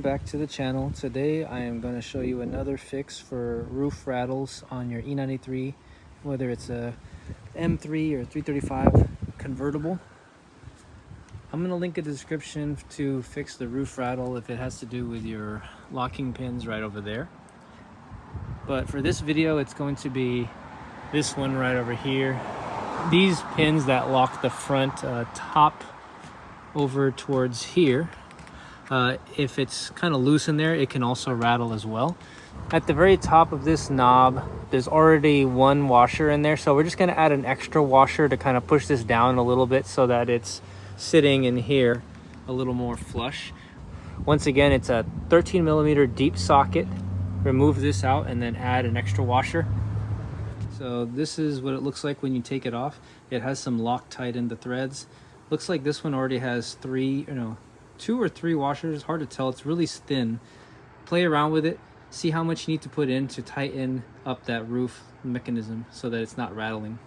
welcome back to the channel. Today I am going to show you another fix for roof rattles on your E93, whether it's a M3 or 335 convertible. I'm going to link a description to fix the roof rattle if it has to do with your locking pins right over there. But for this video it's going to be this one right over here. These pins that lock the front top over towards here. If it's kind of loose in there, it can also rattle as well. At the very top of this knob, there's already one washer in there, so we're just going to add an extra washer to kind of push this down a little bit so that it's sitting in here a little more flush. Once again, it's a 13mm deep socket. Remove this out and then add an extra washer. So this is what it looks like when you take it off. It has some Loctite in the threads. Looks like this one already has two or three washers. Hard to tell, it's really thin. Play around with it, see how much you need to put in to tighten up that roof mechanism so that it's not rattling.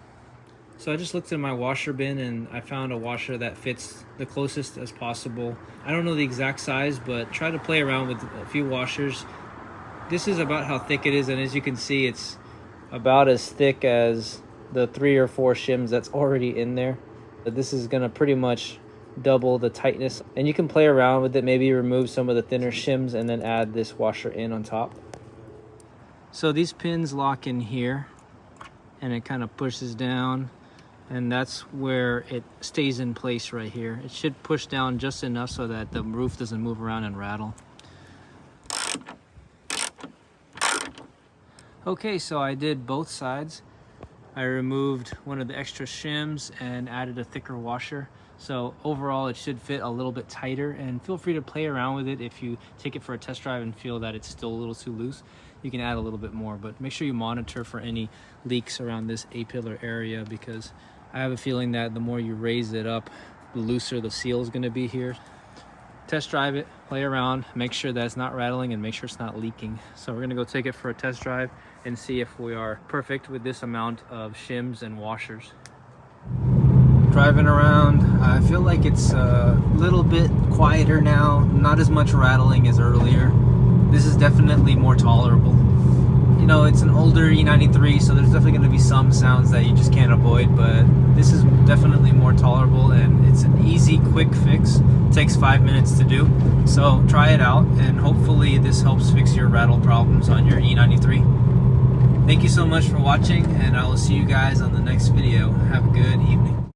So I just looked in my washer bin and I found a washer that fits the closest as possible. I don't know the exact size, but try to play around with a few washers. This is about how thick it is, and as you can see, it's about as thick as the 3 or 4 shims that's already in there. But this is gonna pretty much double the tightness, and you can play around with it, maybe remove some of the thinner shims and then add this washer in on top. So these pins lock in here and it kind of pushes down, and that's where it stays in place right here. It should push down just enough so that the roof doesn't move around and rattle. Okay, so I did both sides. I removed one of the extra shims and added a thicker washer. So overall it should fit a little bit tighter, and feel free to play around with it. If you take it for a test drive and feel that it's still a little too loose, you can add a little bit more, but make sure you monitor for any leaks around this A-pillar area, because I have a feeling that the more you raise it up, the looser the seal is going to be here. Test drive it, play around, make sure that it's not rattling and make sure it's not leaking. So we're going to go take it for a test drive and see if we are perfect with this amount of shims and washers. Driving around, I feel like it's a little bit quieter now, not as much rattling as earlier. This is definitely more tolerable. You know, it's an older E93, so there's definitely going to be some sounds that you just can't avoid, but this is definitely more tolerable, and it's an easy, quick fix. It takes 5 minutes to do, so try it out, and hopefully this helps fix your rattle problems on your E93. Thank you so much for watching, and I will see you guys on the next video. Have a good evening.